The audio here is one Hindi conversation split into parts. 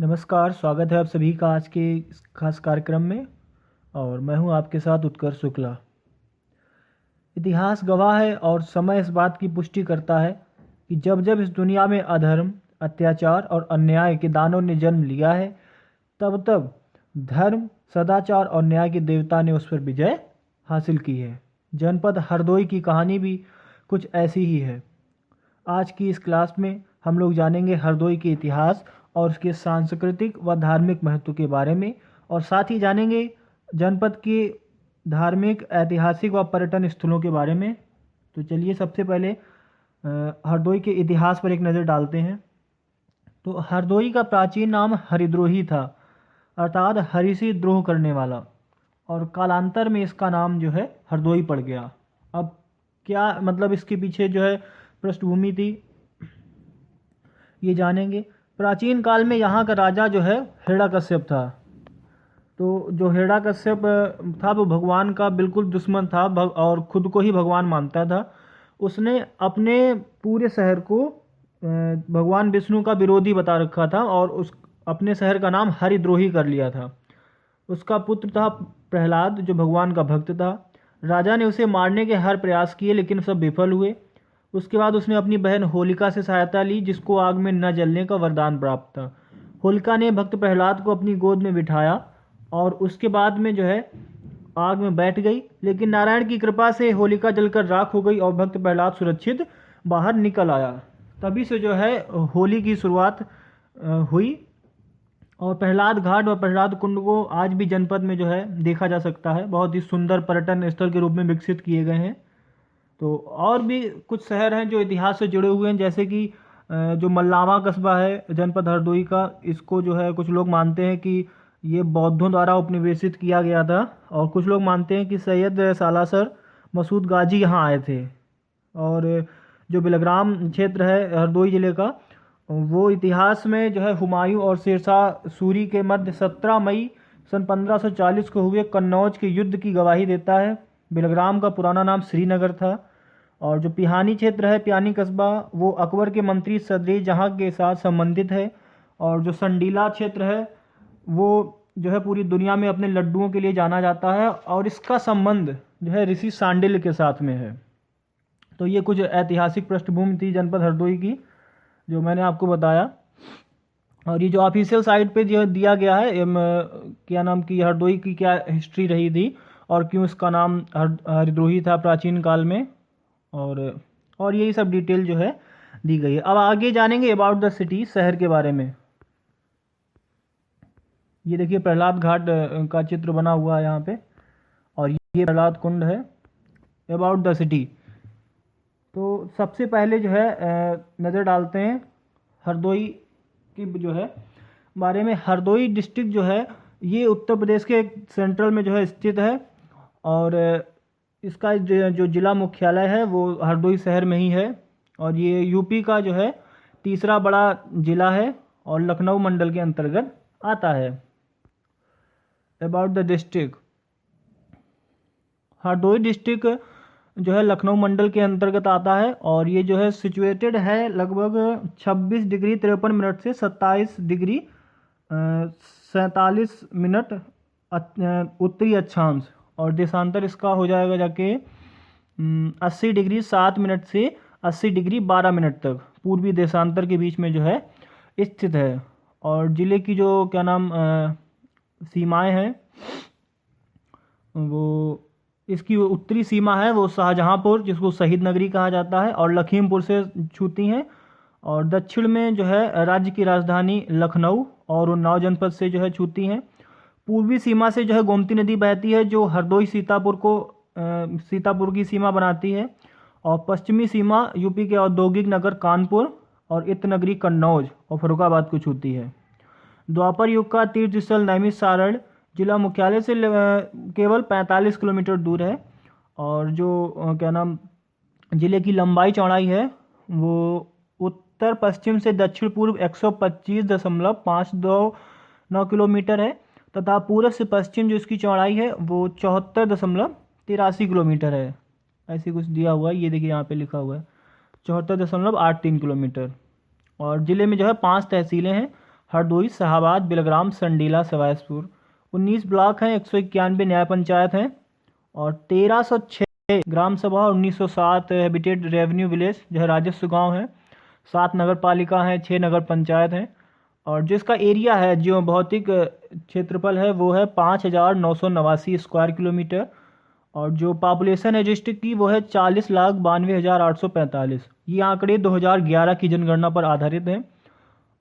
नमस्कार, स्वागत है आप सभी का आज के इस खास कार्यक्रम में। और मैं हूं आपके साथ उत्कर्ष शुक्ला। इतिहास गवाह है और समय इस बात की पुष्टि करता है कि जब जब इस दुनिया में अधर्म, अत्याचार और अन्याय के दानों ने जन्म लिया है, तब तब धर्म, सदाचार और न्याय के देवता ने उस पर विजय हासिल की है। जनपद हरदोई की कहानी भी कुछ ऐसी ही है। आज की इस क्लास में हम लोग जानेंगे हरदोई के इतिहास और उसके सांस्कृतिक व धार्मिक महत्व के बारे में, और साथ ही जानेंगे जनपद के धार्मिक, ऐतिहासिक व पर्यटन स्थलों के बारे में। तो चलिए सबसे पहले हरदोई के इतिहास पर एक नज़र डालते हैं। तो हरदोई का प्राचीन नाम हरिद्रोही था, अर्थात हरि से द्रोह करने वाला, और कालांतर में इसका नाम जो है हरदोई पड़ गया। अब क्या मतलब इसके पीछे जो है पृष्ठभूमि थी, ये जानेंगे। प्राचीन काल में यहाँ का राजा जो है हिरण्यकश्यप था। तो जो हिरण्यकश्यप था वो भगवान का बिल्कुल दुश्मन था और खुद को ही भगवान मानता था। उसने अपने पूरे शहर को भगवान विष्णु का विरोधी बता रखा था और उस अपने शहर का नाम हरिद्रोही कर लिया था। उसका पुत्र था प्रहलाद, जो भगवान का भक्त था। राजा ने उसे मारने के हर प्रयास किए लेकिन सब विफल हुए। उसके बाद उसने अपनी बहन होलिका से सहायता ली, जिसको आग में न जलने का वरदान प्राप्त था। होलिका ने भक्त प्रहलाद को अपनी गोद में बिठाया और उसके बाद में जो है आग में बैठ गई, लेकिन नारायण की कृपा से होलिका जलकर राख हो गई और भक्त प्रहलाद सुरक्षित बाहर निकल आया। तभी से जो है होली की शुरुआत हुई। और प्रहलाद घाट व प्रहलाद कुंड को आज भी जनपद में जो है देखा जा सकता है। बहुत ही सुंदर पर्यटन स्थल के रूप में विकसित किए गए हैं। तो और भी कुछ शहर हैं जो इतिहास से जुड़े हुए हैं, जैसे कि जो मल्लावा कस्बा है जनपद हरदोई का, इसको जो है कुछ लोग मानते हैं कि ये बौद्धों द्वारा उपनिवेशित किया गया था, और कुछ लोग मानते हैं कि सैयद सालासर मसूद गाजी यहाँ आए थे। और जो बिलग्राम क्षेत्र है हरदोई ज़िले का, वो इतिहास में जो है हुमायूं और शेरशाह सूरी के मध्य 17 मई सन 1540 को हुए कन्नौज के युद्ध की गवाही देता है। बिलग्राम का पुराना नाम श्रीनगर था। और जो पिहानी क्षेत्र है, पिहानी कस्बा, वो अकबर के मंत्री सदरी जहाँ के साथ संबंधित है। और जो संडीला क्षेत्र है वो जो है पूरी दुनिया में अपने लड्डुओं के लिए जाना जाता है, और इसका संबंध जो है ऋषि सांडिल्य के साथ में है। तो ये कुछ ऐतिहासिक पृष्ठभूमि थी जनपद हरदोई की, जो मैंने आपको बताया। और ये जो ऑफिशियल साइट पे जो दिया गया है क्या नाम की हरदोई की क्या हिस्ट्री रही थी और क्यों इसका नाम हरिद्रोही था प्राचीन काल में, और यही सब डिटेल जो है दी गई है। अब आगे जानेंगे अबाउट द सिटी, शहर के बारे में। ये देखिए प्रहलाद घाट का चित्र बना हुआ है यहाँ पे, और ये प्रहलाद कुंड है। अबाउट द सिटी, तो सबसे पहले जो है नज़र डालते हैं हरदोई की जो है बारे में। हरदोई डिस्ट्रिक्ट जो है ये उत्तर प्रदेश के सेंट्रल में जो है स्थित है, और इसका जो जिला मुख्यालय है वो हरदोई शहर में ही है। और ये यूपी का जो है तीसरा बड़ा जिला है और लखनऊ मंडल के अंतर्गत आता है। About the district, Hardoi district जो है लखनऊ मंडल के अंतर्गत आता है, और ये जो है सिचुएटेड है लगभग 26 डिग्री 53 मिनट से 27 डिग्री 47 मिनट उत्तरी अक्षांश, और देशांतर इसका हो जाएगा जाके 80 डिग्री 7 मिनट से 80 डिग्री 12 मिनट तक पूर्वी देशांतर के बीच में जो है स्थित है। और ज़िले की जो क्या नाम सीमाएं हैं, वो इसकी उत्तरी सीमा है वो शाहजहांपुर, जिसको शहीद नगरी कहा जाता है, और लखीमपुर से छूती हैं। और दक्षिण में जो है राज्य की राजधानी लखनऊ और उन्नाव जनपद से जो है छूती हैं। पूर्वी सीमा से जो है गोमती नदी बहती है, जो हरदोई सीतापुर की सीमा बनाती है। और पश्चिमी सीमा यूपी के औद्योगिक नगर कानपुर और इत्र नगरी कन्नौज और फर्रुखाबाद को छूती है। द्वापर युग का तीर्थ स्थल नैमिषारण्य जिला मुख्यालय से केवल 45 किलोमीटर दूर है। और जो क्या नाम जिले की लंबाई चौड़ाई है वो उत्तर पश्चिम से दक्षिण पूर्व 125.529 किलोमीटर है, तथा पूर्व से पश्चिम जो इसकी चौड़ाई है वो 74.83 किलोमीटर है। ऐसे कुछ दिया हुआ है, ये देखिए यहाँ पे लिखा हुआ है 74.83 किलोमीटर। और ज़िले में जो है 5 तहसीलें हैं। हरदोई, शाहाबाद, बिलग्राम, संडीला, सवाईसपुर। 19 ब्लॉक हैं, 191 न्याय पंचायत हैं और 1306 ग्राम सभा और 1907 हैबिटेट रेवेन्यू विलेज जो है राजस्व गांव है। 7 नगर पालिका हैं, 6 नगर पंचायत हैं और जिसका एरिया है, जो भौतिक क्षेत्रफल है, वो है 5,989 स्क्वायर किलोमीटर और जो पॉपुलेशन है डिस्ट्रिक्ट की वो है 40,92,845। ये आंकड़े 2011 की जनगणना पर आधारित हैं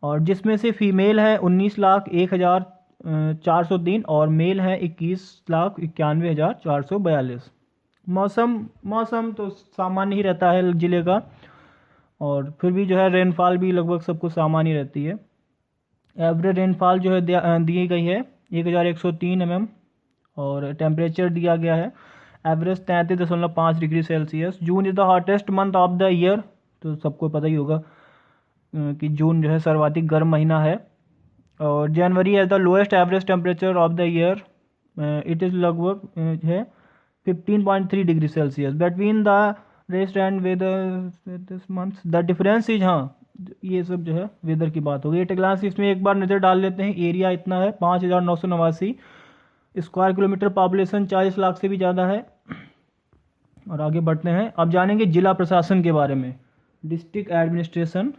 और जिसमें से फीमेल है 19,01,403 और मेल है 21,91,442। मौसम तो सामान्य ही रहता है ज़िले का और फिर भी जो है रेनफॉल भी लगभग सबको सामान्य रहती है। एवरेज रेनफॉल जो है दी गई है 1,103 mm और टेम्परेचर दिया गया है average 33.5 degree Celsius. June is the hottest month of the year, तो सबको पता ही होगा कि जून जो है सर्वाधिक गर्म महीना है। और January as the lowest average temperature of the year, it is लगभग है 15.3 degree Celsius between the rest and weather this month. The difference is, हाँ ये सब जो है वेदर की बात होगी। एट ग्लांस इसमें एक बार नज़र डाल लेते हैं। एरिया इतना है 5,989 स्क्वायर किलोमीटर, पॉपुलेशन 40 लाख से भी ज़्यादा है। और आगे बढ़ते हैं, अब जानेंगे जिला प्रशासन के बारे में। डिस्ट्रिक्ट एडमिनिस्ट्रेशन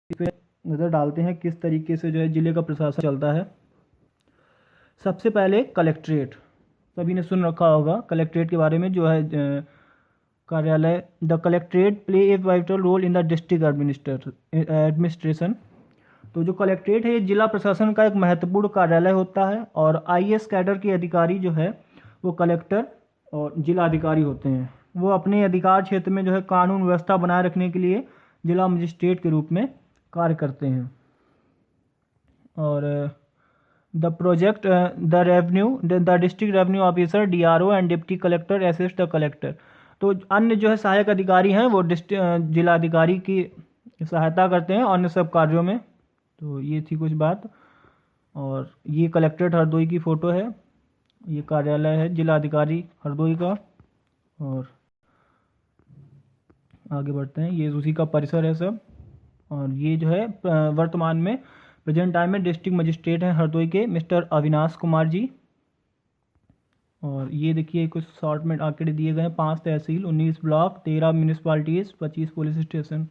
पे नज़र डालते हैं किस तरीके से जो है जिले का प्रशासन चलता है। सबसे पहले कलेक्ट्रेट, सभी ने सुन रखा होगा कलेक्ट्रेट के बारे में, जो है कार्यालय। The collectorate play a vital role in the district administration. तो जो कलेक्ट्रेट है ये जिला प्रशासन का एक महत्वपूर्ण कार्यालय होता है और आईएएस कैडर के अधिकारी जो है वो कलेक्टर और जिला अधिकारी होते हैं। वो अपने अधिकार क्षेत्र में जो है कानून व्यवस्था बनाए रखने के लिए जिला मजिस्ट्रेट के रूप में कार्य करते हैं। और the project the district revenue officer DRO and deputy collector assist the collector. तो अन्य जो है सहायक अधिकारी हैं वो जिला अधिकारी की सहायता करते हैं अन्य सब कार्यों में। तो ये थी कुछ बात। और ये कलेक्ट्रेट हरदोई की फ़ोटो है, ये कार्यालय है जिला अधिकारी हरदोई का। और आगे बढ़ते हैं, ये उसी का परिसर है सब। और ये जो है वर्तमान में प्रेजेंट टाइम में डिस्ट्रिक्ट मजिस्ट्रेट हैं हरदोई के मिस्टर अविनाश कुमार जी। और ये देखिए कुछ शॉर्ट में आंकड़े दिए गए हैं। 5 तहसील, 19 ब्लॉक, 13 म्यूनिसपालिटीज़, 25 पुलिस स्टेशन।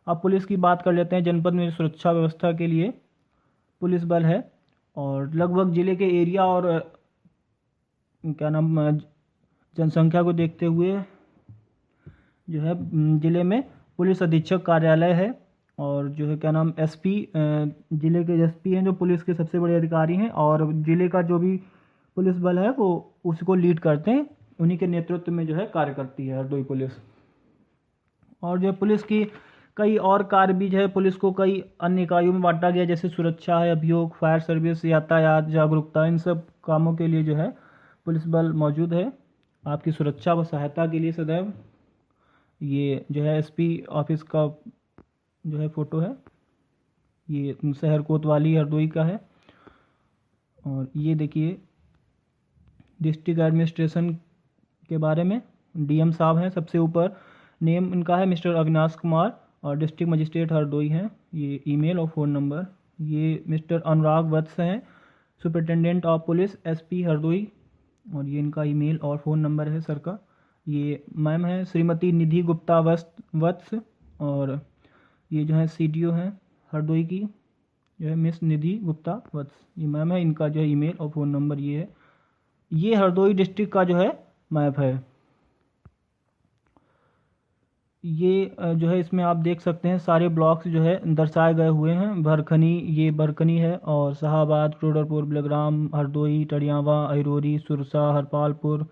अब पुलिस की बात कर लेते हैं। जनपद में सुरक्षा व्यवस्था के लिए पुलिस बल है और लगभग ज़िले के एरिया और क्या नाम जनसंख्या को देखते हुए जो है ज़िले में पुलिस अधीक्षक कार्यालय है और जो है क्या नाम एसपी, ज़िले के एसपी हैं जो पुलिस के सबसे बड़े अधिकारी हैं और ज़िले का जो भी पुलिस बल है वो उसको लीड करते हैं, उन्हीं के नेतृत्व में जो है कार्य करती है हरदोई पुलिस। और जो पुलिस की कई और कार्य भी जो है पुलिस को कई अन्य इकाइयों में बांटा गया, जैसे सुरक्षा है, अभियोग, फायर सर्विस, यातायात जागरूकता, इन सब कामों के लिए जो है पुलिस बल मौजूद है आपकी सुरक्षा व सहायता के लिए सदैव। ये जो है एसपी ऑफिस का जो है फ़ोटो है, ये शहर कोतवाली हरदोई का है। और ये देखिए डिस्ट्रिक्ट एडमिनिस्ट्रेशन के बारे में डीएम साहब हैं सबसे ऊपर, नेम इनका है मिस्टर अविनाश कुमार और डिस्ट्रिक्ट मजिस्ट्रेट हरदोई हैं। ये ईमेल और फ़ोन नंबर, ये मिस्टर अनुराग वत्स हैं superintendent of police SP Hardoi और ये इनका ईमेल और फ़ोन नंबर है सर का। ये मैम है श्रीमती निधि गुप्ता वत्स और ये जो है सीडीओ हैं हरदोई की जो है मिस निधि गुप्ता वत्स, ये मैम है, इनका जो है ईमेल और फ़ोन नंबर ये है। ये हरदोई डिस्ट्रिक्ट का जो है मैप है। ये जो है इसमें आप देख सकते हैं सारे ब्लॉक्स जो है दर्शाए गए हुए हैं। भरखनी, ये भरखनी है और शाहाबाद, टोडरपुर, बिलग्राम, हरदोई, टड़ियावा, अहिरोरी, सुरसा, हरपालपुर,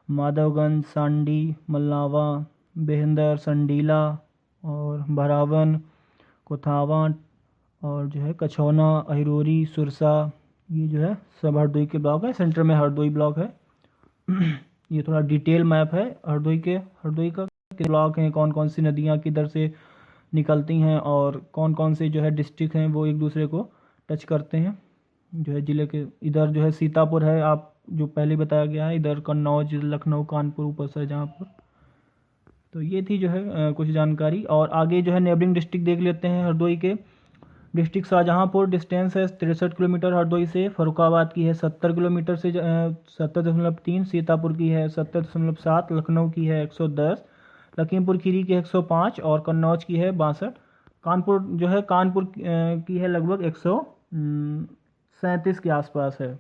माधवगंज, सांडी, मल्लावा, बेहंदर, संडीला और भरावन, कोथावा और जो है कछौना, अहिरोरी, सुरसा, ये जो है सब हरदोई के ब्लॉक है। सेंटर में हरदोई ब्लॉक है। ये थोड़ा डिटेल मैप है हरदोई का ब्लॉक हैं, कौन कौन सी नदियाँ किधर से निकलती हैं और कौन कौन से जो है डिस्ट्रिक्ट हैं वो एक दूसरे को टच करते हैं जो है ज़िले के। इधर जो है सीतापुर है, आप जो पहले बताया गया है, इधर कन्नौज, लखनऊ, कानपुर, ऊपर से जहाँपुर। तो ये थी जो है कुछ जानकारी। और आगे जो है नेबरिंग डिस्ट्रिक्ट देख लेते हैं हरदोई के। डिस्ट्रिक्ट शाहजहाँपुर डिस्टेंस है 63 किलोमीटर हरदोई से। फरुखाबाद की है 70 किलोमीटर से 70.3। सीतापुर की है 70.7। लखनऊ की है 110। लखीमपुर खीरी की 105 और कन्नौज की है 62। कानपुर जो है कानपुर की है लगभग 137 के आसपास है।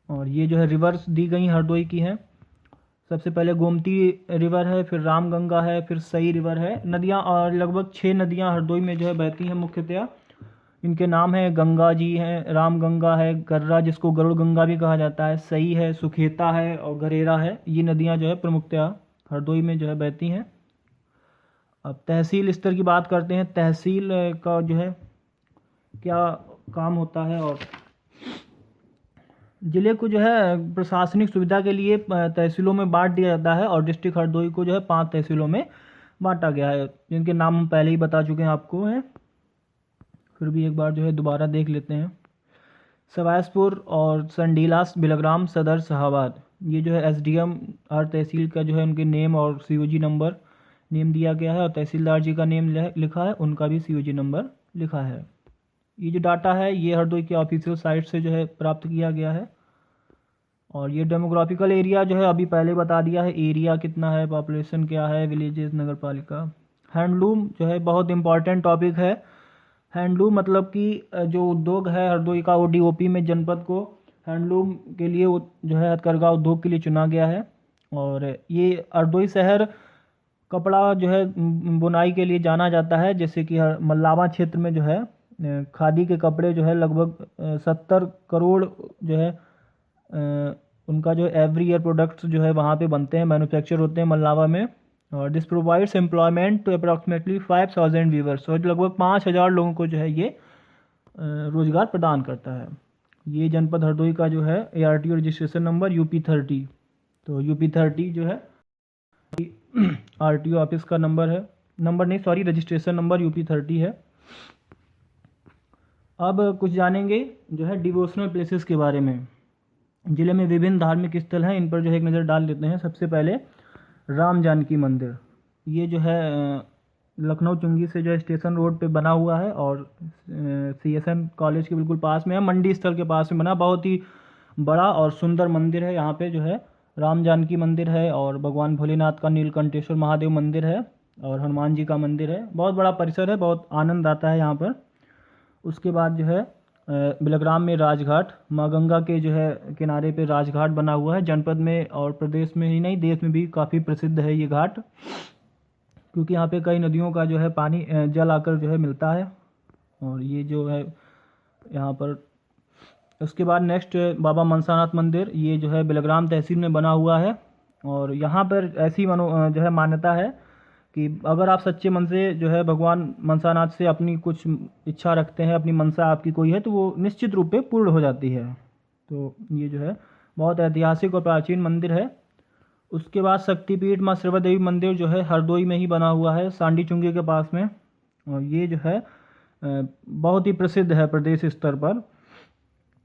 और ये जो है रिवर्स दी गई हरदोई की है। सबसे पहले गोमती रिवर है, फिर रामगंगा है, फिर सई रिवर है। नदियाँ और लगभग 6 नदियाँ हरदोई में जो है बहती हैं मुख्यतया। इनके नाम है गंगा जी हैं, रामगंगा है, गर्रा जिसको गरुड़ गंगा भी कहा जाता है, सई है, सुखेता है और गरेरा है। ये नदियाँ जो है प्रमुखतया हरदोई में जो है बहती हैं। अब तहसील स्तर की बात करते हैं। तहसील का जो है क्या काम होता है और ज़िले को जो है प्रशासनिक सुविधा के लिए तहसीलों में बांट दिया जाता है और डिस्ट्रिक्ट हरदोई को जो है 5 तहसीलों में बांटा गया है, जिनके नाम हम पहले ही बता चुके हैं आपको हैं। फिर भी एक बार जो है दोबारा देख लेते हैं। सवायसपुर और संडीलास बिलग्राम सदर शाहाबाद। ये जो है एसडीएम हर तहसील का जो है उनके नेम और सीओजी नंबर नेम दिया गया है और तहसीलदार जी का नेम लिखा है, उनका भी सीओजी नंबर लिखा है। ये जो डाटा है ये हरदोई के ऑफिशियल साइट से जो है प्राप्त किया गया है। और ये डेमोग्राफिकल एरिया जो है अभी पहले बता दिया है, एरिया कितना है, पॉपुलेशन क्या है, विलेजेस, नगर पालिका। हैंडलूम जो है बहुत इंपॉर्टेंट टॉपिक है। हैंडलूम मतलब कि जो उद्योग है हरदोई का, ओडीओपी में जनपद को हैंडलूम के लिए जो है हथकरघा उद्योग के लिए चुना गया है। और ये हरदोई शहर कपड़ा जो है बुनाई के लिए जाना जाता है, जैसे कि मल्लावा क्षेत्र में जो है खादी के कपड़े जो है लगभग 70 करोड़ जो है उनका जो एवरी ईयर प्रोडक्ट्स जो है वहाँ पे बनते हैं, मैन्युफैक्चर होते हैं मल्लावा में। और this provides employment to approximately 5000 weavers. और लगभग 5000 लोगों को जो है ये रोजगार प्रदान करता है। ये जनपद हरदोई का जो है ARTO रजिस्ट्रेशन नंबर UP30। तो UP30 जो है RTO ऑफिस का नंबर है, नंबर नहीं सॉरी रजिस्ट्रेशन नंबर UP30 है। अब कुछ जानेंगे जो है डिवोशनल प्लेसेस के बारे में। ज़िले में विभिन्न धार्मिक स्थल हैं, इन पर जो है एक नज़र डाल लेते हैं। सबसे पहले राम जानकी मंदिर। ये जो है लखनऊ चुंगी से जो है स्टेशन रोड पे बना हुआ है और CSN कॉलेज के बिल्कुल पास में है, मंडी स्थल के पास में बना। बहुत ही बड़ा और सुंदर मंदिर है। यहाँ पे जो है राम जानकी मंदिर है और भगवान भोलेनाथ का नीलकंठेश्वर महादेव मंदिर है और हनुमान जी का मंदिर है। बहुत बड़ा परिसर है, बहुत आनंद आता है यहाँ पर। उसके बाद जो है बिलग्राम में राजघाट, माँ गंगा के जो है किनारे पे राजघाट बना हुआ है। जनपद में और प्रदेश में ही नहीं देश में भी काफ़ी प्रसिद्ध है ये घाट, क्योंकि यहाँ पे कई नदियों का जो है पानी जल आकर जो है मिलता है। और ये जो है यहाँ पर उसके बाद नेक्स्ट बाबा मनसानाथ मंदिर। ये जो है बिलग्राम तहसील में बना हुआ है और यहाँ पर ऐसी जो है मान्यता है कि अगर आप सच्चे मन से जो है भगवान मनसानाथ से अपनी कुछ इच्छा रखते हैं, अपनी मनसा आपकी कोई है, तो वो निश्चित रूप से पूर्ण हो जाती है। तो ये जो है बहुत ऐतिहासिक और प्राचीन मंदिर है। उसके बाद शक्तिपीठ माँ श्रवण देवी मंदिर जो है हरदोई में ही बना हुआ है, सांडी चुंगी के पास में। और ये जो है बहुत ही प्रसिद्ध है प्रदेश स्तर पर।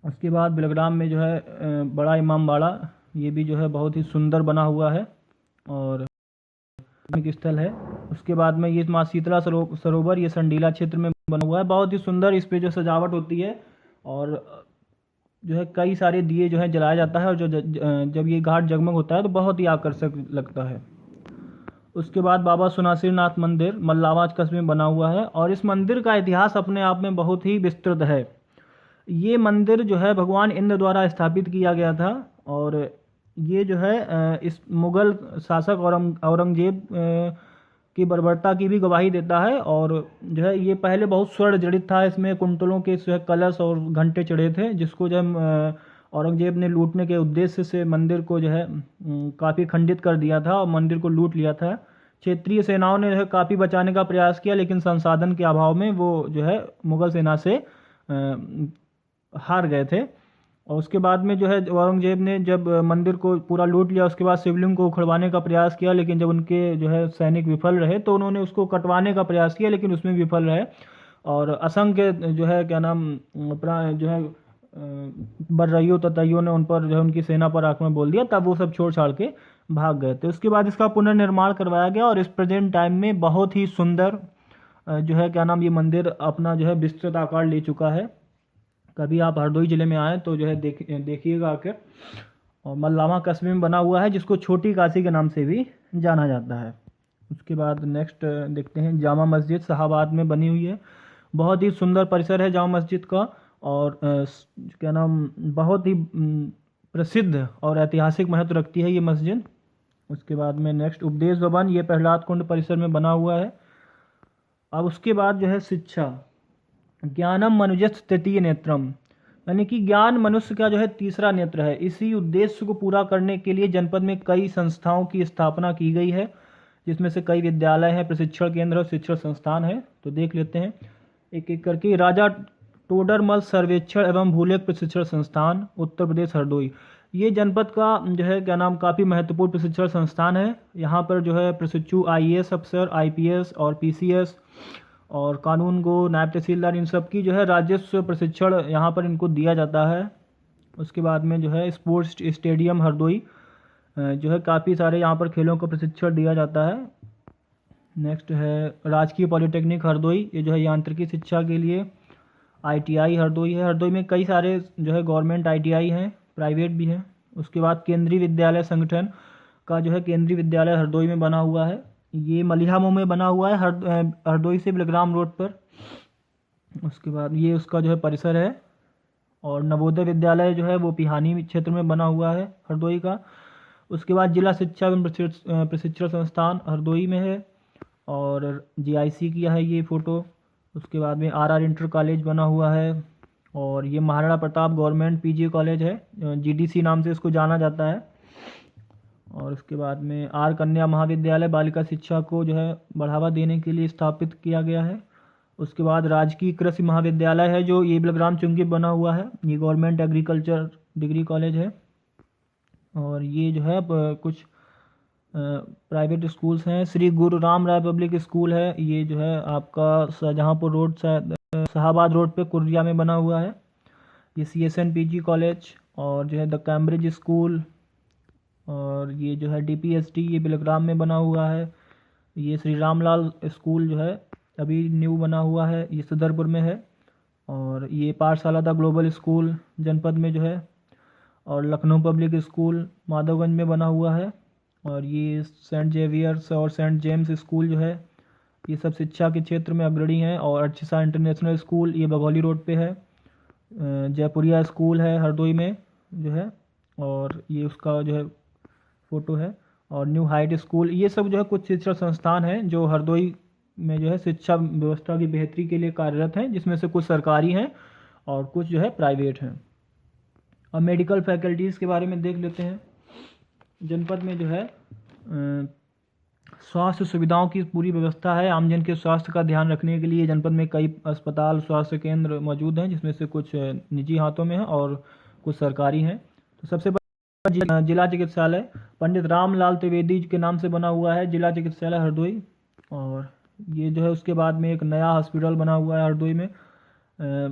उसके बाद बिलग्राम में जो है बड़ा इमामबाड़ा, ये भी जो है बहुत ही सुंदर बना हुआ है और स्थल है। उसके बाद में ये माँ शीतला सरोवर, ये संडीला क्षेत्र में बना हुआ है, बहुत ही सुंदर। इस पे जो सजावट होती है और जो है कई सारे दिए जो है जलाया जाता है और जो जब ये घाट जगमग होता है तो बहुत ही आकर्षक लगता है। उसके बाद बाबा सुनासिर नाथ मंदिर मल्लावाज कस्बे में बना हुआ है और इस मंदिर का इतिहास अपने आप में बहुत ही विस्तृत है। ये मंदिर जो है भगवान इंद्र द्वारा स्थापित किया गया था और ये जो है इस मुग़ल शासक औरंगजेब की बर्बरता की भी गवाही देता है। और जो है ये पहले बहुत स्वर्ण जड़ित था, इसमें कुंटलों के जो है कलश और घंटे चढ़े थे, जिसको जो है औरंगजेब ने लूटने के उद्देश्य से मंदिर को जो है काफ़ी खंडित कर दिया था और मंदिर को लूट लिया था। क्षेत्रीय सेनाओं ने जो है काफ़ी बचाने का प्रयास किया, लेकिन संसाधन के अभाव में वो जो है मुग़ल सेना से हार गए थे। और उसके बाद में जो है औरंगजेब ने जब मंदिर को पूरा लूट लिया, उसके बाद शिवलिंग को उखड़वाने का प्रयास किया, लेकिन जब उनके जो है सैनिक विफल रहे तो उन्होंने उसको कटवाने का प्रयास किया, लेकिन उसमें विफल रहे। और असंख्य जो है क्या नाम जो है बर्रइयों ततइयों ने उन पर जो है उनकी सेना पर आक्रमण बोल दिया, तब वो सब छोड़ छाड़ के भाग गए थे। उसके बाद इसका पुनर्निर्माण करवाया गया और इस प्रेजेंट टाइम में बहुत ही सुंदर जो है क्या नाम, ये मंदिर अपना जो है विस्तृत आकार ले चुका है। कभी आप हरदोई ज़िले में आएँ तो जो है देखिएगा आकर। और मल्लावा कस्बे में बना हुआ है, जिसको छोटी काशी के नाम से भी जाना जाता है। उसके बाद नेक्स्ट देखते हैं, जामा मस्जिद शाहाबाद में बनी हुई है। बहुत ही सुंदर परिसर है जामा मस्जिद का, और क्या नाम, बहुत ही प्रसिद्ध और ऐतिहासिक महत्व रखती है ये मस्जिद। उसके बाद में नेक्स्ट उपदेश भवन, ये प्रहलाद कुंड परिसर में बना हुआ है। अब उसके बाद जो है शिक्षा, ज्ञानम मनुजस्य तृतीय नेत्रम, यानी कि ज्ञान मनुष्य का जो है तीसरा नेत्र है। इसी उद्देश्य को पूरा करने के लिए जनपद में कई संस्थाओं की स्थापना की गई है, जिसमें से कई विद्यालय हैं, प्रशिक्षण केंद्र और शिक्षण संस्थान है। तो देख लेते हैं एक एक करके। राजा टोडरमल सर्वेक्षण एवं भूलेख प्रशिक्षण संस्थान, उत्तर प्रदेश हरदोई। ये जनपद का जो है क्या नाम, काफ़ी महत्वपूर्ण प्रशिक्षण संस्थान है। यहाँ पर जो है प्रशिक्षु IAS अफसर, IPS और PCS और कानून गो, नायब तहसीलदार, इन सब की जो है राजस्व प्रशिक्षण यहाँ पर इनको दिया जाता है। उसके बाद में जो है स्पोर्ट्स स्टेडियम हरदोई, जो है काफ़ी सारे यहाँ पर खेलों का प्रशिक्षण दिया जाता है। नेक्स्ट है राजकीय पॉलिटेक्निक हरदोई, ये जो है यांत्रिकी शिक्षा के लिए। ITI हरदोई है। हरदोई में कई सारे जो है गवर्नमेंट ITI हैं, प्राइवेट भी हैं। उसके बाद केंद्रीय विद्यालय संगठन का जो है केंद्रीय विद्यालय हरदोई में बना हुआ है। ये मलिहामऊ में बना हुआ है, हरदोई से बिलग्राम रोड पर। उसके बाद ये उसका जो है परिसर है। और नवोदय विद्यालय जो है वो पिहानी क्षेत्र में बना हुआ है हरदोई का। उसके बाद जिला शिक्षा एवं प्रशिक्षण संस्थान हरदोई में है, और GIC किया है ये फ़ोटो। उसके बाद में RR इंटर कॉलेज बना हुआ है, और ये Maharana Pratap government PG college है, GDC नाम से इसको जाना जाता है। और उसके बाद में R कन्या महाविद्यालय बालिका शिक्षा को जो है बढ़ावा देने के लिए स्थापित किया गया है। उसके बाद राजकीय कृषि महाविद्यालय है, जो ये बिलग्राम चुंगी बना हुआ है, ये गवर्नमेंट एग्रीकल्चर डिग्री कॉलेज है। और ये जो है कुछ प्राइवेट स्कूल्स हैं। श्री गुरु राम राय पब्लिक स्कूल है, ये जो है आपका शाहजहाँपुर रोड, शाहाबाद रोड पे कुर्रिया में बना हुआ है। ये CSN PG कॉलेज, और जो है द कैम्ब्रिज स्कूल, और ये जो है DPST, ये बिलग्राम में बना हुआ है। ये श्री रामलाल स्कूल जो है अभी न्यू बना हुआ है, ये सदरपुर में है। और ये पाठशाला द ग्लोबल स्कूल जनपद में जो है, और लखनऊ पब्लिक स्कूल माधवगंज में बना हुआ है। और ये सेंट जेवियर्स और सेंट जेम्स स्कूल जो है, ये सब शिक्षा के क्षेत्र में अग्रणी हैं। और अर्चिसा इंटरनेशनल स्कूल, ये बघौली रोड पे है। जयपुरिया स्कूल है हरदोई में जो है, और ये उसका जो है फ़ोटो है। और न्यू हाइट स्कूल, ये सब जो है कुछ शिक्षण संस्थान हैं जो हरदोई में जो है शिक्षा व्यवस्था की बेहतरी के लिए कार्यरत हैं, जिसमें से कुछ सरकारी हैं और कुछ जो है प्राइवेट हैं। अब मेडिकल फैकल्टीज़ के बारे में देख लेते हैं। जनपद में जो है स्वास्थ्य सुविधाओं की पूरी व्यवस्था है। आमजन के स्वास्थ्य का ध्यान रखने के लिए जनपद में कई अस्पताल, स्वास्थ्य केंद्र मौजूद हैं, जिसमें से कुछ निजी हाथों में हैं और कुछ सरकारी हैं। तो सबसे पहले जिला चिकित्सालय पंडित रामलाल त्रिवेदी के नाम से बना हुआ है, जिला चिकित्सालय हरदोई। और ये जो है उसके बाद में एक नया हॉस्पिटल बना हुआ है हरदोई में,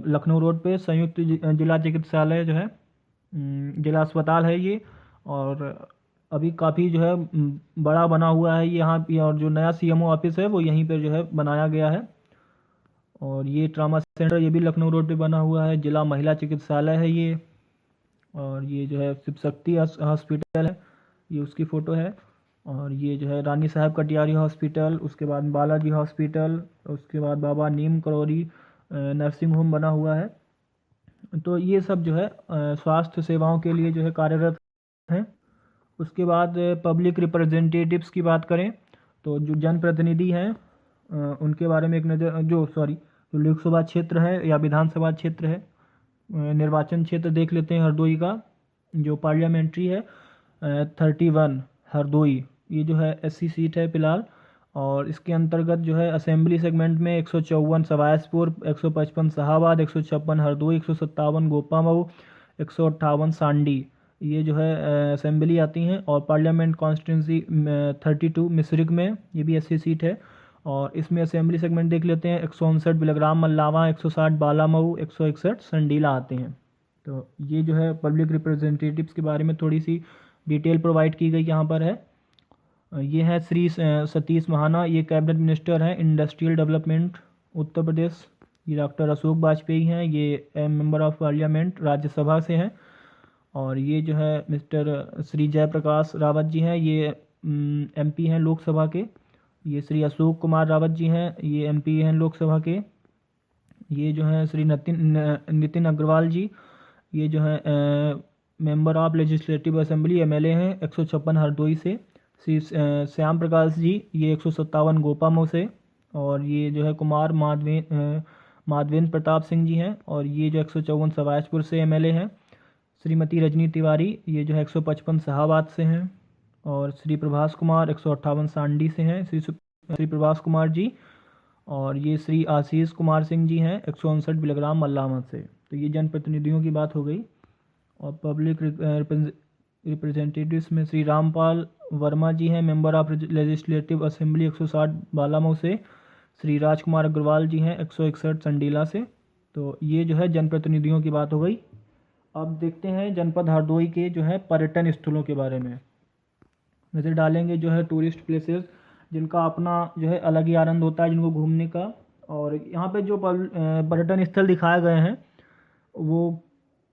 लखनऊ रोड पे संयुक्त जिला चिकित्सालय जो है, जिला अस्पताल है ये। और अभी काफ़ी जो है बड़ा बना हुआ है ये यहाँ पे, और जो नया CMO ऑफिस है वो यहीं पर जो है बनाया गया है। और ये ट्रामा सेंटर, ये भी लखनऊ रोड पे बना हुआ है। जिला महिला चिकित्सालय है ये। और ये जो है शिव शक्ति हॉस्पिटल है, ये उसकी फ़ोटो है। और ये जो है रानी साहब कटियारी हॉस्पिटल, उसके बाद बालाजी हॉस्पिटल, उसके बाद बाबा नीम करौरी नर्सिंग होम बना हुआ है। तो ये सब जो है स्वास्थ्य सेवाओं के लिए जो है कार्यरत हैं। उसके बाद पब्लिक रिप्रेजेंटेटिव्स की बात करें तो जो जनप्रतिनिधि हैं उनके बारे में एक नज़र, जो लोकसभा क्षेत्र है या विधानसभा क्षेत्र है, निर्वाचन क्षेत्र देख लेते हैं हरदोई का। जो पार्लियामेंट्री है 31 हरदोई, ये जो है SC सीट है फिलहाल। और इसके अंतर्गत जो है असेंबली सेगमेंट में 154 सवायसपुर, 155 शाहाबाद, 156 हरदोई, 157 गोपामऊ, 158 सांडी, ये जो है असेंबली आती हैं। और पार्लियामेंट कॉन्स्टिट्यूंसी 32 मिश्रिक में, ये भी SC सीट है। और इसमें असेंबली सेगमेंट देख लेते हैं 159 बिलग्राम मल्लावा, 160 बालामऊ, 161 संडीला आते हैं। तो ये जो है पब्लिक रिप्रेजेंटेटिव्स के बारे में थोड़ी सी डिटेल प्रोवाइड की गई यहाँ पर है। ये है श्री सतीश महाना, ये कैबिनेट मिनिस्टर हैं इंडस्ट्रियल डेवलपमेंट उत्तर प्रदेश, ये डॉक्टर अशोक वाजपेयी हैं, ये मेंबर ऑफ पार्लियामेंट राज्यसभा से हैं। और ये जो है मिस्टर श्री जयप्रकाश रावत जी हैं, ये एमपी हैं लोकसभा के। ये श्री अशोक कुमार रावत जी हैं, ये एमपी हैं लोकसभा के। ये जो है श्री नितिन अग्रवाल जी, ये जो है member of legislative assembly MLA हैं 156 हरदोई से। श्री श्याम प्रकाश जी, ये 157 गोपामऊ से। और ये जो है कुमार माधवेंद्र प्रताप सिंह जी हैं, और ये जो 154 सवाजपुर से एमएलए हैं। श्रीमती रजनी तिवारी, ये जो है 155 शाहाबाद से हैं। और श्री प्रभास कुमार 158 सांडी से हैं, श्री प्रभास कुमार जी। और ये श्री आशीष कुमार सिंह जी हैं 159 बिलग्राम मल्लामत से। तो ये जनप्रतिनिधियों की बात हो गई। और पब्लिक रिप्रेजेंटेटिव्स में श्री रामपाल वर्मा जी हैं, member of legislative assembly 160 Balamau से। श्री राजकुमार अग्रवाल जी हैं 161 संडीला से। तो ये जो है जनप्रतिनिधियों की बात हो गई। अब देखते हैं जनपद हरदोई के जो है पर्यटन स्थलों के बारे में नज़र डालेंगे। जो है टूरिस्ट प्लेसेस, जिनका अपना जो है अलग ही आनंद होता है जिनको घूमने का। और यहाँ पे जो पर्यटन स्थल दिखाए गए हैं वो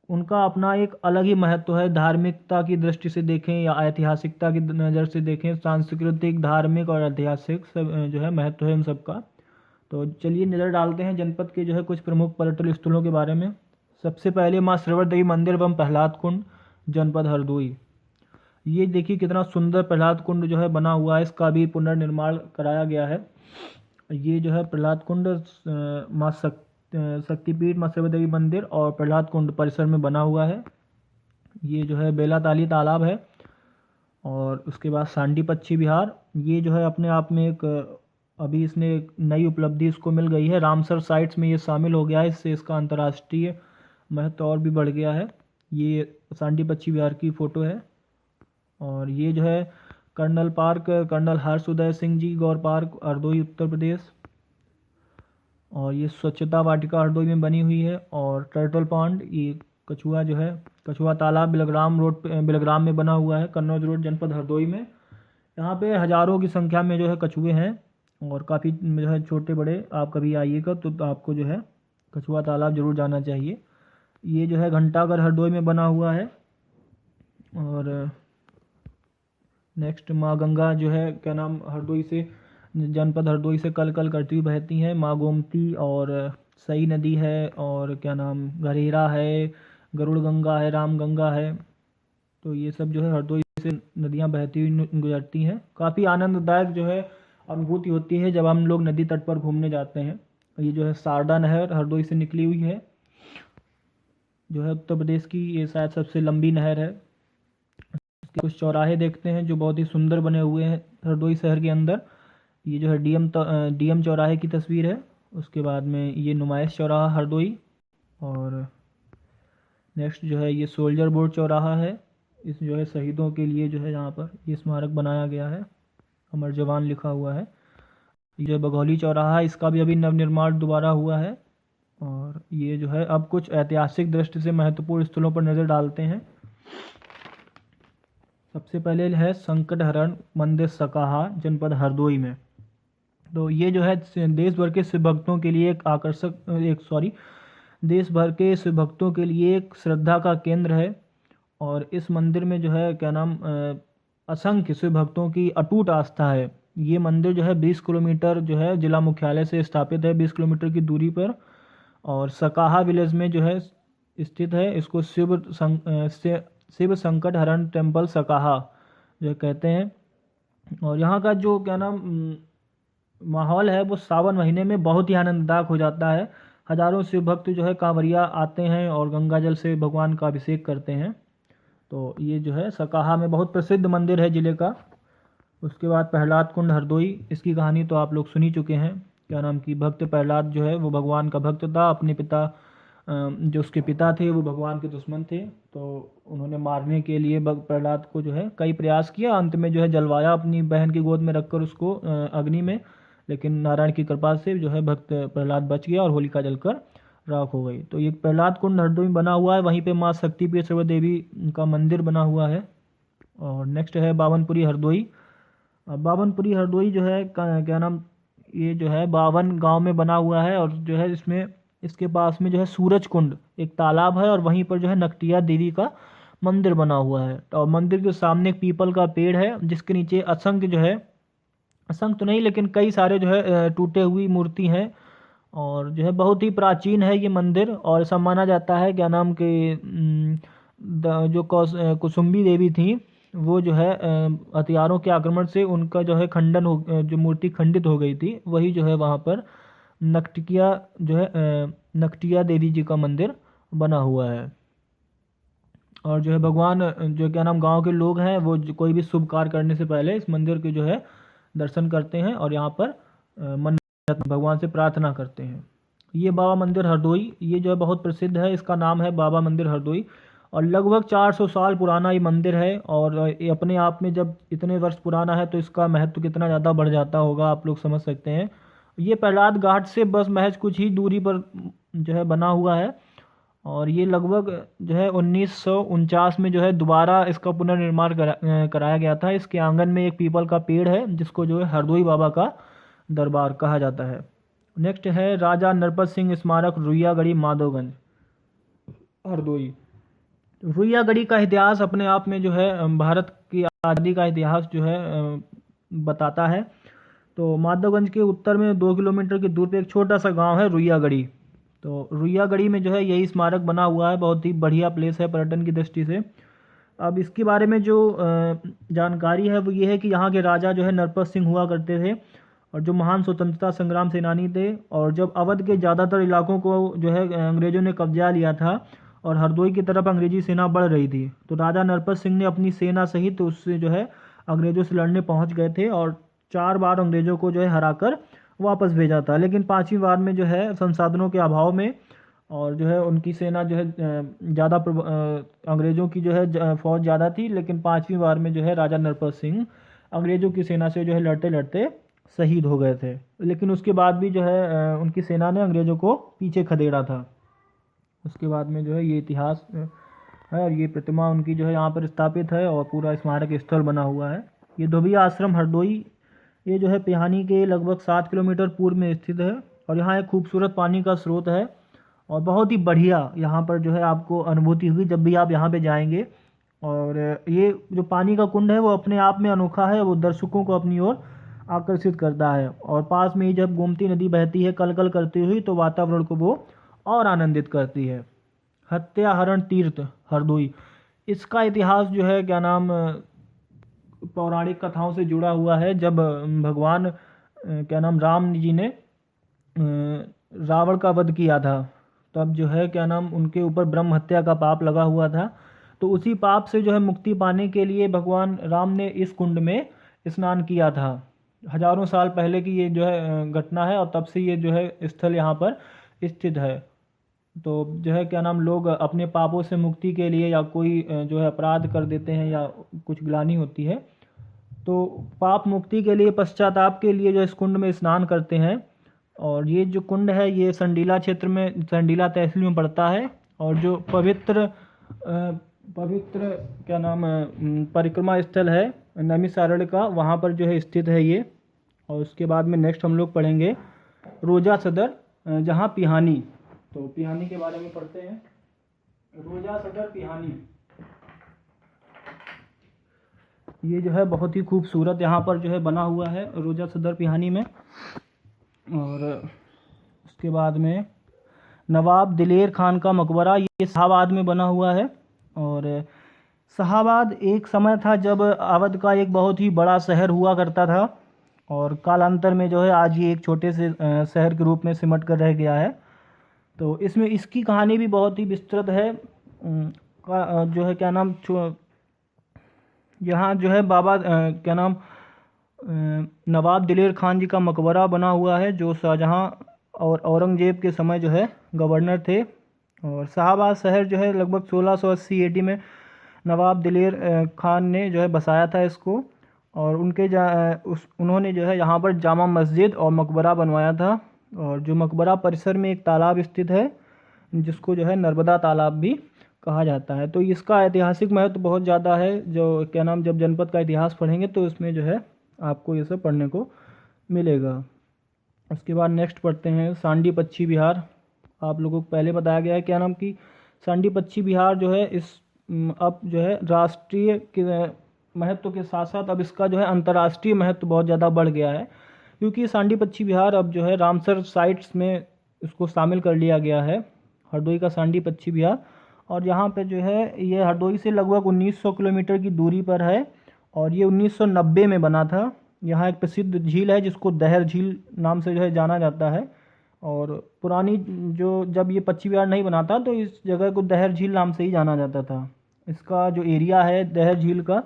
उनका अपना एक अलग ही महत्व है। धार्मिकता की दृष्टि से देखें या ऐतिहासिकता की नज़र से देखें, सांस्कृतिक, धार्मिक और ऐतिहासिक सब जो है महत्व है उन सबका। तो चलिए नज़र डालते हैं जनपद के जो है कुछ प्रमुख पर्यटन स्थलों के बारे में। सबसे पहले माँ श्रवण देवी मंदिर एवं प्रहलाद कुंड, जनपद हरदोई। ये देखिए कितना सुंदर प्रहलाद कुंड जो है बना हुआ है, इसका भी पुनर्निर्माण कराया गया है। ये जो है प्रहलाद कुंड माँ शक्तिपीठ माँ श्रवण देवी मंदिर और प्रहलाद कुंड परिसर में बना हुआ है। ये जो है बेलाताली तालाब है। और उसके बाद सांडी पक्षी विहार, ये जो है अपने आप में एक अभी इसने एक नई उपलब्धि इसको मिल गई है, रामसर साइट्स में ये शामिल हो गया है। इससे इसका अंतर्राष्ट्रीय महत्व और भी बढ़ गया है। ये सांडी पक्षी विहार की फ़ोटो है। और ये जो है कर्नल पार्क, कर्नल हर्ष उदय सिंह जी गौर पार्क, हरदोई उत्तर प्रदेश। और ये स्वच्छता वाटिका हरदोई में बनी हुई है। और टर्टल पॉन्ड, ये कछुआ जो है कछुआ तालाब बिलग्राम रोड बिलग्राम में बना हुआ है, कन्नौज रोड, जनपद हरदोई में। यहाँ पे हज़ारों की संख्या में जो है कछुए हैं और काफ़ी जो है छोटे बड़े। आप कभी आइएगा तो आपको जो है कछुआ तालाब ज़रूर जाना चाहिए। ये जो है घंटाघर हरदोई में बना हुआ है। और नेक्स्ट माँ गंगा जो है क्या नाम हरदोई से, जनपद हरदोई से कल कल करती हुई बहती हैं। माँ गोमती और सई नदी है, और क्या नाम गरेरा है, गरुड़ गंगा है, राम गंगा है। तो ये सब जो है हरदोई से नदियाँ बहती हुई गुजरती हैं। काफ़ी आनंददायक जो है अनुभूति होती है जब हम लोग नदी तट पर घूमने जाते हैं। ये जो है शारदा नहर हरदोई से निकली हुई है, जो है उत्तर प्रदेश की ये शायद सबसे लंबी नहर है। कुछ चौराहे देखते हैं जो बहुत ही सुंदर बने हुए हैं हरदोई शहर के अंदर। ये जो है डीएम चौराहे की तस्वीर है। उसके बाद में ये नुमाइश चौराहा हरदोई। और नेक्स्ट जो है ये सोल्जर बोर्ड चौराहा है। इस जो है शहीदों के लिए जो है यहाँ पर ये स्मारक बनाया गया है, अमर जवान लिखा हुआ है। ये जो बघौली चौराहा है, इसका भी अभी नवनिर्माण दोबारा हुआ है। और ये जो है अब कुछ ऐतिहासिक दृष्टि से महत्वपूर्ण स्थलों पर नज़र डालते हैं। सबसे पहले है संकटहरण मंदिर सकाहा, जनपद हरदोई में। तो ये जो है देश भर के शिव भक्तों के लिए देश भर के शिव भक्तों के लिए एक श्रद्धा का केंद्र है। और इस मंदिर में जो है क्या नाम असंख्य शिव भक्तों की अटूट आस्था है। ये मंदिर जो है 20 किलोमीटर जो है जिला मुख्यालय से स्थापित है, 20 किलोमीटर की दूरी पर। और सकाहा विलेज में जो है स्थित है। इसको शिव संकट हरण टेम्पल सकाहा जो कहते हैं। और यहाँ का जो क्या नाम माहौल है वो सावन महीने में बहुत ही आनंददायक हो जाता है। हजारों शिव भक्त जो है कांवरिया आते हैं और गंगा जल से भगवान का अभिषेक करते हैं। तो ये जो है सकाहा में बहुत प्रसिद्ध मंदिर है जिले का। उसके बाद प्रहलाद कुंड हरदोई, इसकी कहानी तो आप लोग सुन ही चुके हैं। क्या नाम की भक्त प्रहलाद जो है वो भगवान का भक्त था। अपने पिता जो उसके पिता थे वो भगवान के दुश्मन थे, तो उन्होंने मारने के लिए प्रहलाद को जो है कई प्रयास किया। अंत में जो है जलवाया अपनी बहन की गोद में रखकर उसको अग्नि में। लेकिन नारायण की कृपा से जो है भक्त प्रहलाद बच गया और होलिका जलकर राख हो गई। तो ये प्रहलाद कुंड हरदोई में बना हुआ है। वहीं पे माँ शक्तिपीठ श्रवण देवी का मंदिर बना हुआ है। और नेक्स्ट है बावनपुरी हरदोई। बावनपुरी हरदोई जो है क्या नाम ये जो है 52 गांव में बना हुआ है। और जो है इसमें इसके पास में जो है सूरज कुंड एक तालाब है और वहीं पर जो है नकटिया देवी का मंदिर बना हुआ है। और मंदिर के सामने एक पीपल का पेड़ है जिसके नीचे असंख्य जो है, असंख्य तो नहीं लेकिन कई सारे जो है टूटे हुई मूर्ति हैं। और जो है बहुत ही प्राचीन है ये मंदिर। और ऐसा माना जाता है क्या नाम के जो कुसुम्बी देवी थी वो जो है हथियारों के आक्रमण से उनका जो है खंडन हो, जो मूर्ति खंडित हो गई थी, वही जो है वहाँ पर नकटिया जो है नकटिया देवी जी का मंदिर बना हुआ है। और जो है भगवान जो क्या नाम गांव के लोग हैं वो कोई भी शुभ कार्य करने से पहले इस मंदिर के जो है दर्शन करते हैं और यहाँ पर मन्नत भगवान से प्रार्थना करते हैं। ये बाबा मंदिर हरदोई, ये जो है बहुत प्रसिद्ध है, इसका नाम है बाबा मंदिर हरदोई। और लगभग 400 साल पुराना ये मंदिर है। और ये अपने आप में जब इतने वर्ष पुराना है तो इसका महत्व कितना ज़्यादा बढ़ जाता होगा आप लोग समझ सकते हैं। ये प्रहलाद घाट से बस महज कुछ ही दूरी पर जो है बना हुआ है। और ये लगभग जो है 1949 में जो है दोबारा इसका पुनर्निर्माण कराया गया था। इसके आंगन में एक पीपल का पेड़ है जिसको जो है हरदोई बाबा का दरबार कहा जाता है। नेक्स्ट है राजा नरपत सिंह स्मारक रुइयागढ़ी माधोगंज हरदोई। रुइयागढ़ी का इतिहास अपने आप में जो है भारत की आज़ादी का इतिहास जो है बताता है। तो माधोगंज के उत्तर में 2 किलोमीटर की दूर पे एक छोटा सा गांव है रुइयागढ़ी। तो रुइयागढ़ी में जो है यही स्मारक बना हुआ है, बहुत ही बढ़िया प्लेस है पर्यटन की दृष्टि से। अब इसके बारे में जो जानकारी है वो ये है कि यहाँ के राजा जो है नरपत सिंह हुआ करते थे और जो महान स्वतंत्रता संग्राम सेनानी थे। और जब अवध के ज़्यादातर इलाकों को जो है अंग्रेज़ों ने कब्जा लिया था और हरदोई की तरफ अंग्रेजी सेना बढ़ रही थी, तो राजा नरपत सिंह ने अपनी सेना सहित उससे जो है अंग्रेज़ों से लड़ने पहुंच गए थे और 4 बार अंग्रेज़ों को जो है हराकर वापस भेजा था। लेकिन 5वीं बार में जो है संसाधनों के अभाव में और जो है उनकी सेना जो है ज़्यादा अंग्रेज़ों की जो है फौज ज़्यादा थी, लेकिन 5वीं बार में जो है राजा नरपत सिंह अंग्रेज़ों की सेना से जो है लड़ते लड़ते शहीद हो गए थे। लेकिन उसके बाद भी जो है उनकी सेना ने अंग्रेज़ों को पीछे खदेड़ा था। उसके बाद में जो है ये इतिहास है और ये प्रतिमा उनकी जो है यहाँ पर स्थापित है और पूरा स्मारक स्थल बना हुआ है। ये धोबिया आश्रम हरदोई, ये जो है पिहानी के लगभग 7 किलोमीटर पूर्व में स्थित है। और यहाँ एक खूबसूरत पानी का स्रोत है और बहुत ही बढ़िया यहाँ पर जो है आपको अनुभूति हुई जब भी आप यहाँ पे जाएंगे। और ये जो पानी का कुंड है वो अपने आप में अनोखा है, वो दर्शकों को अपनी ओर आकर्षित करता है। और पास में ही जब गोमती नदी बहती है कल कल करती हुई तो वातावरण को वो और आनंदित करती है। हत्याहरण तीर्थ हरदोई, इसका इतिहास जो है क्या नाम पौराणिक कथाओं से जुड़ा हुआ है। जब भगवान क्या नाम राम जी ने रावण का वध किया था तब जो है क्या नाम उनके ऊपर ब्रह्म हत्या का पाप लगा हुआ था। तो उसी पाप से जो है मुक्ति पाने के लिए भगवान राम ने इस कुंड में स्नान किया था। हजारों साल पहले की ये जो है घटना है और तब से ये जो है स्थल यहाँ पर स्थित है। तो जो है क्या नाम लोग अपने पापों से मुक्ति के लिए या कोई जो है अपराध कर देते हैं या कुछ ग्लानि होती है तो पाप मुक्ति के लिए पश्चाताप के लिए जो इस कुंड में स्नान करते हैं। और ये जो कुंड है ये संडीला क्षेत्र में संडीला तहसील में पड़ता है। और जो पवित्र क्या नाम परिक्रमा स्थल है नैमिषारण्य का, वहाँ पर जो है स्थित है ये। और उसके बाद में नेक्स्ट हम लोग पढ़ेंगे रोजा सदर जहाँ पिहानी। तो पिहानी के बारे में पढ़ते हैं। रोजा सदर पिहानी, ये जो है बहुत ही खूबसूरत यहाँ पर जो है बना हुआ है रोजा सदर पिहानी में। और उसके बाद में नवाब दिलेर खान का मकबरा, ये शाहाबाद में बना हुआ है। और शाहाबाद एक समय था जब अवध का एक बहुत ही बड़ा शहर हुआ करता था और कालांतर में जो है आज ये एक छोटे से शहर के रूप में सिमट कर रह गया है। तो इसमें इसकी कहानी भी बहुत ही विस्तृत है। जो है क्या नाम यहाँ जो है बाबा क्या नाम नवाब दिलेर खान जी का मकबरा बना हुआ है जो शाहजहाँ और औरंगजेब के समय जो है गवर्नर थे। और शाहाबाद शहर जो है लगभग 1680 AD में नवाब दिलेर खान ने जो है बसाया था इसको। और उन्होंने जो है यहाँ पर जामा मस्जिद और मकबरा बनवाया था। और जो मकबरा परिसर में एक तालाब स्थित है जिसको जो है नर्मदा तालाब भी कहा जाता है। तो इसका ऐतिहासिक महत्व बहुत ज़्यादा है। जो क्या नाम जब जनपद का इतिहास पढ़ेंगे तो इसमें जो है आपको ये सब पढ़ने को मिलेगा। उसके बाद नेक्स्ट पढ़ते हैं सांडी पक्षी विहार। आप लोगों को पहले बताया गया है क्या नाम कि सांडी पक्षी विहार जो है अब जो है राष्ट्रीय के महत्व के साथ साथ अब इसका जो है अंतर्राष्ट्रीय महत्व बहुत ज़्यादा बढ़ गया है, क्योंकि सांडी पक्षी विहार अब जो है रामसर साइट्स में इसको शामिल कर लिया गया है, हरदोई का सांडी पक्षी विहार। और यहाँ पे जो है ये हरदोई से लगभग 1900 किलोमीटर की दूरी पर है और ये 1990 में बना था। यहाँ एक प्रसिद्ध झील है जिसको दहर झील नाम से जो है जाना जाता है। और पुरानी जो जब ये पक्षी विहार नहीं बना था तो इस जगह को दहर झील नाम से ही जाना जाता था। इसका जो एरिया है दहर झील का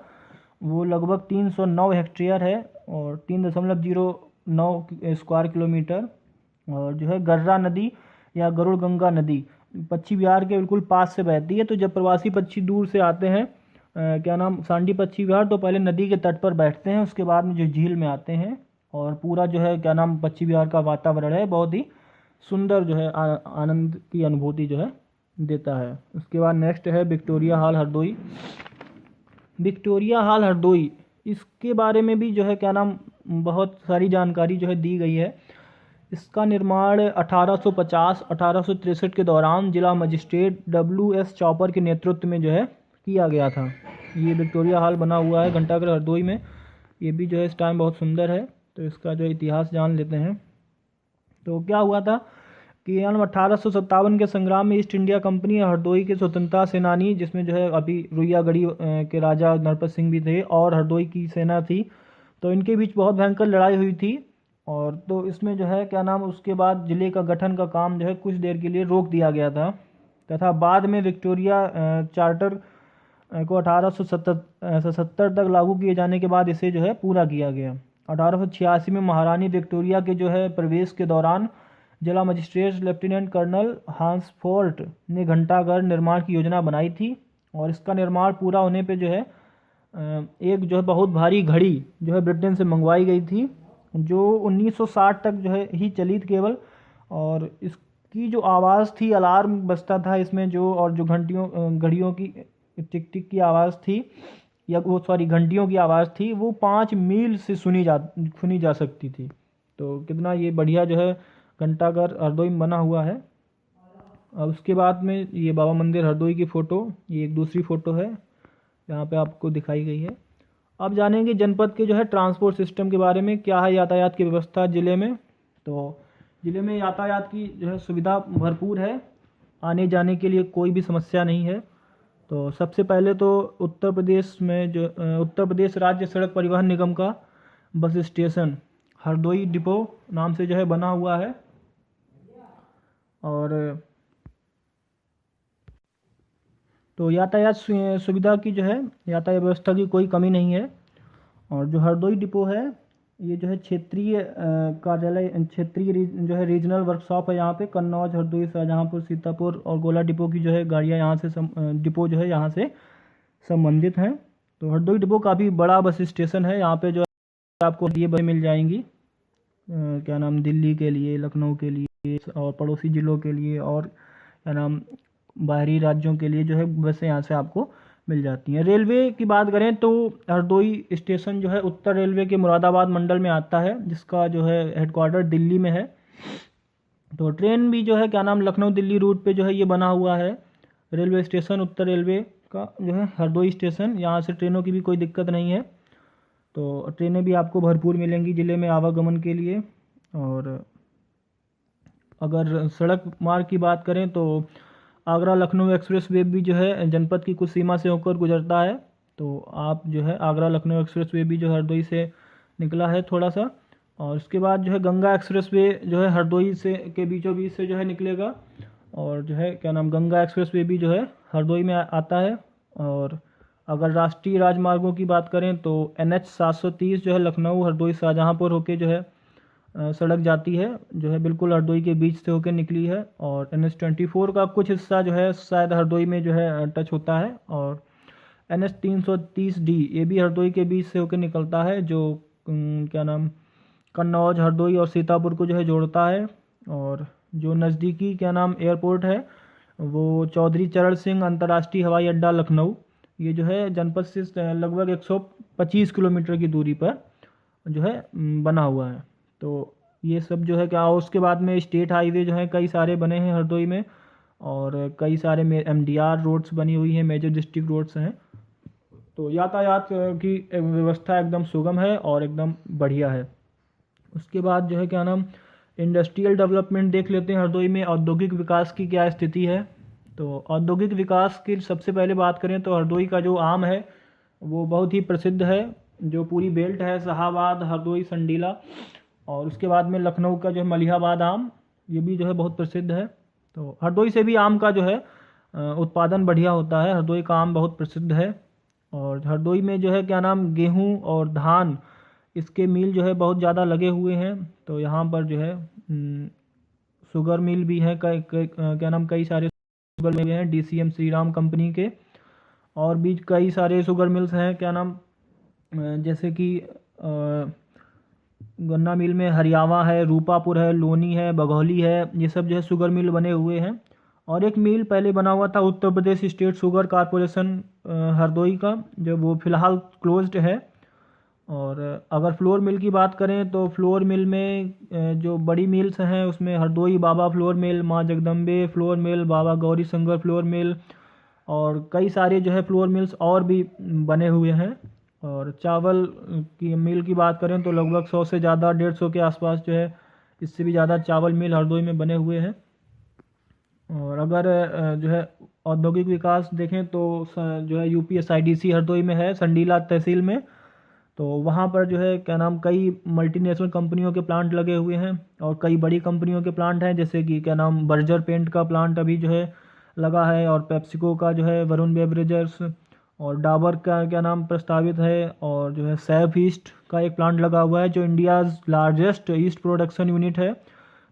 वो लगभग 309 हेक्टेयर है और 3.09 स्क्वायर किलोमीटर। और जो है गर्रा नदी या गरुड़ गंगा नदी पक्षी विहार के बिल्कुल पास से बहती है। तो जब प्रवासी पक्षी दूर से आते हैं क्या नाम सांडी पक्षी विहार, तो पहले नदी के तट पर बैठते हैं, उसके बाद में जो झील में आते हैं और पूरा जो है क्या नाम पक्षी विहार का वातावरण है बहुत ही सुंदर जो है आनंद की अनुभूति जो है देता है। उसके बाद नेक्स्ट है Victoria hall Hardoi. Victoria hall Hardoi, इसके बारे में भी जो है क्या नाम बहुत सारी जानकारी जो है दी गई है। इसका निर्माण 1850-1863 के दौरान जिला मजिस्ट्रेट WS चॉपर के नेतृत्व में जो है किया गया था। ये विक्टोरिया हॉल बना हुआ है घंटाघर हरदोई में। ये भी जो है इस टाइम बहुत सुंदर है। तो इसका जो इतिहास जान लेते हैं। तो क्या हुआ था कि 1857 के संग्राम में ईस्ट इंडिया कंपनी और हरदोई के स्वतंत्रता सेनानी, जिसमें जो है अभी रुइयागढ़ी के राजा नरपत सिंह भी थे और हरदोई की सेना थी, तो इनके बीच बहुत भयंकर लड़ाई हुई थी। और तो इसमें जो है क्या नाम उसके बाद ज़िले का गठन का काम जो है कुछ देर के लिए रोक दिया गया था तथा बाद में विक्टोरिया चार्टर को 1877 तक लागू किए जाने के बाद इसे जो है पूरा किया गया। 1886 में महारानी विक्टोरिया के जो है प्रवेश के दौरान जिला मजिस्ट्रेट लेफ्टिनेंट कर्नल हांसफोर्ट ने घंटाघर निर्माण की योजना बनाई थी और इसका निर्माण पूरा होने पे जो है एक जो है बहुत भारी घड़ी जो है ब्रिटेन से मंगवाई गई थी, जो 1960 तक जो है ही चली थी केवल। और इसकी जो आवाज़ थी, अलार्म बजता था इसमें जो, और जो घड़ियों की टिक टिक की आवाज़ थी या वो सॉरी घंटियों की आवाज़ थी, वो 5 मील से सुनी जा सकती थी। तो कितना ये बढ़िया जो है घंटाघर हरदोई में बना हुआ है। अब उसके बाद में ये बाबा मंदिर हरदोई की फ़ोटो, ये एक दूसरी फ़ोटो है यहाँ पे आपको दिखाई गई है। अब जानेंगे जनपद के जो है ट्रांसपोर्ट सिस्टम के बारे में, क्या है यातायात की व्यवस्था ज़िले में। तो ज़िले में यातायात की जो है सुविधा भरपूर है, आने जाने के लिए कोई भी समस्या नहीं है। तो सबसे पहले तो उत्तर प्रदेश राज्य सड़क परिवहन निगम का बस स्टेशन हरदोई डिपो नाम से जो है बना हुआ है। और तो यातायात सुविधा की जो है यातायात व्यवस्था की कोई कमी नहीं है। और जो हरदोई डिपो है ये जो है क्षेत्रीय कार्यालय जो है रीजनल वर्कशॉप है यहाँ पे। कन्नौज, हरदोई, शाहजहाँपुर, सीतापुर और गोला डिपो की जो है गाड़ियाँ यहाँ से डिपो जो है यहाँ से संबंधित हैं। तो हरदोई डिपो काफ़ी बड़ा बस स्टेशन है। यहाँ पे जो है आपको ये बसें मिल जाएंगी क्या नाम दिल्ली के लिए, लखनऊ के लिए और पड़ोसी ज़िलों के लिए और क्या नाम बाहरी राज्यों के लिए जो है बसें यहाँ से आपको मिल जाती हैं। रेलवे की बात करें तो हरदोई स्टेशन जो है उत्तर रेलवे के मुरादाबाद मंडल में आता है, जिसका जो है हेडक्वार्टर दिल्ली में है। तो ट्रेन भी जो है क्या नाम लखनऊ दिल्ली रूट पे जो है ये बना हुआ है रेलवे स्टेशन उत्तर रेलवे का जो है हरदोई स्टेशन। यहाँ से ट्रेनों की भी कोई दिक्कत नहीं है। तो ट्रेनें भी आपको भरपूर मिलेंगी ज़िले में आवागमन के लिए। और अगर सड़क मार्ग की बात करें तो आगरा लखनऊ एक्सप्रेस वे भी जो है जनपद की कुछ सीमा से होकर गुजरता है। तो आप जो है आगरा लखनऊ एक्सप्रेस वे भी जो हरदोई से निकला है थोड़ा सा। और उसके बाद जो है गंगा एक्सप्रेस वे जो है हरदोई से के बीचों बीच से जो है निकलेगा। और जो है क्या नाम गंगा एक्सप्रेस वे भी जो है हरदोई में आता है। और अगर राष्ट्रीय राजमार्गों की बात करें तो NH 730 जो है लखनऊ हरदोई शाहजहाँपुर होके जो है सड़क जाती है, जो है बिल्कुल हरदोई के बीच से होकर निकली है। और NH 24 का कुछ हिस्सा जो है शायद हरदोई में जो है टच होता है। और NH 330D ये भी हरदोई के बीच से होकर निकलता है, जो क्या नाम कन्नौज, हरदोई और सीतापुर को जो है जोड़ता है। और जो नज़दीकी क्या नाम एयरपोर्ट है वो चौधरी चरण सिंह अंतर्राष्ट्रीय हवाई अड्डा लखनऊ, ये जो है जनपद से लगभग 125 किलोमीटर की दूरी पर जो है बना हुआ है। तो ये सब जो है क्या, उसके बाद में स्टेट हाईवे जो है कई सारे बने हैं हरदोई में, और कई सारे MDR रोड्स बनी हुई हैं, मेजर डिस्ट्रिक्ट रोड्स हैं। तो यातायात की व्यवस्था एकदम सुगम है और एकदम बढ़िया है। उसके बाद जो है क्या नाम, इंडस्ट्रियल डेवलपमेंट देख लेते हैं हरदोई में औद्योगिक विकास की क्या स्थिति है। तो औद्योगिक विकास की सबसे पहले बात करें तो हरदोई का जो आम है वो बहुत ही प्रसिद्ध है, जो पूरी बेल्ट है, शाहाबाद, हरदोई, संडीला, और उसके बाद में लखनऊ का जो है मलिहाबाद आम, ये भी जो है बहुत प्रसिद्ध है। तो हरदोई से भी आम का जो है उत्पादन बढ़िया होता है, हरदोई का आम बहुत प्रसिद्ध है। और हरदोई में जो है क्या नाम, गेहूँ और धान, इसके मिल जो है बहुत ज़्यादा लगे हुए हैं। तो यहाँ पर जो है शुगर मिल भी है, क्या नाम, कई सारे शुगर मिल हैं DCM श्रीराम कंपनी के, और भी कई सारे शुगर मिल्स हैं, क्या नाम, जैसे कि गन्ना मिल में हरियावा है, रूपापुर है, लोनी है, बघौली है, ये सब जो है शुगर मिल बने हुए हैं। और एक मिल पहले बना हुआ था Uttar Pradesh state sugar corporation Hardoi का, जो वो फ़िलहाल क्लोज्ड है। और अगर फ्लोर मिल की बात करें तो फ्लोर मिल में जो बड़ी मिल्स हैं उसमें हरदोई बाबा फ्लोर मिल, माँ जगदम्बे फ्लोर मिल, बाबा गौरी शंकर फ्लोर मिल, और कई सारे जो है फ्लोर मिल्स और भी बने हुए हैं। और चावल की मिल की बात करें तो लगभग 100 से ज़्यादा, 150 के आसपास जो है, इससे भी ज़्यादा चावल मिल हरदोई में बने हुए हैं। और अगर जो है औद्योगिक विकास देखें तो जो है UPSIDC हरदोई में है, संडीला तहसील में। तो वहाँ पर जो है क्या नाम, कई मल्टीनेशनल कंपनियों के प्लांट लगे हुए हैं, और कई बड़ी कंपनियों के प्लांट हैं, जैसे कि क्या नाम, बर्जर पेंट का प्लांट अभी जो है लगा है, और पेप्सिको का जो है वरुण बेवरेजर्स, और डाबर का क्या नाम प्रस्तावित है, और जो है सैफ ईस्ट का एक प्लांट लगा हुआ है जो India's largest east production unit है।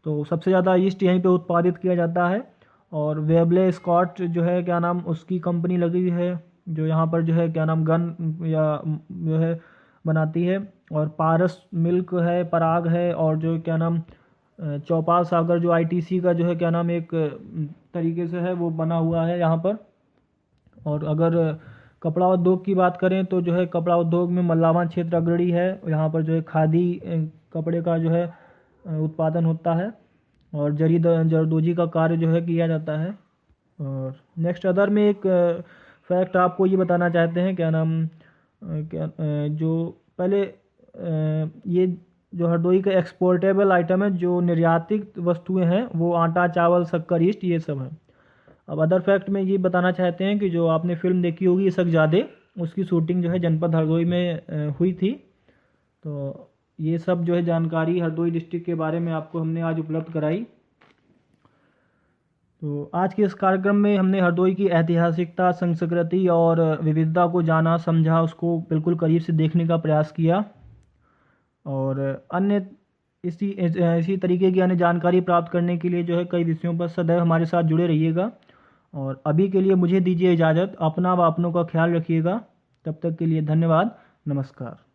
तो सबसे ज़्यादा ईस्ट यहीं पे उत्पादित किया जाता है। और वेबले स्कॉट जो है क्या नाम, उसकी कंपनी लगी हुई है, जो यहाँ पर जो है क्या नाम गन या जो है बनाती है। और पारस मिल्क है, पराग है, और जो क्या नाम चौपाल सागर जो ITC का जो है क्या नाम एक तरीके से है वो बना हुआ है यहाँ पर। और अगर कपड़ा उद्योग की बात करें तो जो है कपड़ा उद्योग में मल्लावान क्षेत्र अग्रणी है, यहाँ पर जो है खादी कपड़े का जो है उत्पादन होता है, और जरदोजी का कार्य जो है किया जाता है। और नेक्स्ट अदर में एक फैक्ट आपको ये बताना चाहते हैं, क्या नाम, जो पहले ये जो हरदोई का एक्सपोर्टेबल आइटम है, जो निर्यातित वस्तुएं हैं, वो आटा, चावल, शक्कर, ईस्ट, ये सब हैं। अब अदर फैक्ट में ये बताना चाहते हैं कि जो आपने फिल्म देखी होगी इसकजादे, उसकी शूटिंग जो है जनपद हरदोई में हुई थी। तो ये सब जो है जानकारी हरदोई डिस्ट्रिक्ट के बारे में आपको हमने आज उपलब्ध कराई। तो आज के इस कार्यक्रम में हमने हरदोई की ऐतिहासिकता, संस्कृति और विविधता को जाना, समझा, उसको बिल्कुल करीब से देखने का प्रयास किया। और अन्य इसी तरीके की अन्य जानकारी प्राप्त करने के लिए जो है कई विषयों पर सदैव हमारे साथ जुड़े रहिएगा। और अभी के लिए मुझे दीजिए इजाज़त, अपना व अपनों का ख्याल रखिएगा। तब तक के लिए धन्यवाद, नमस्कार।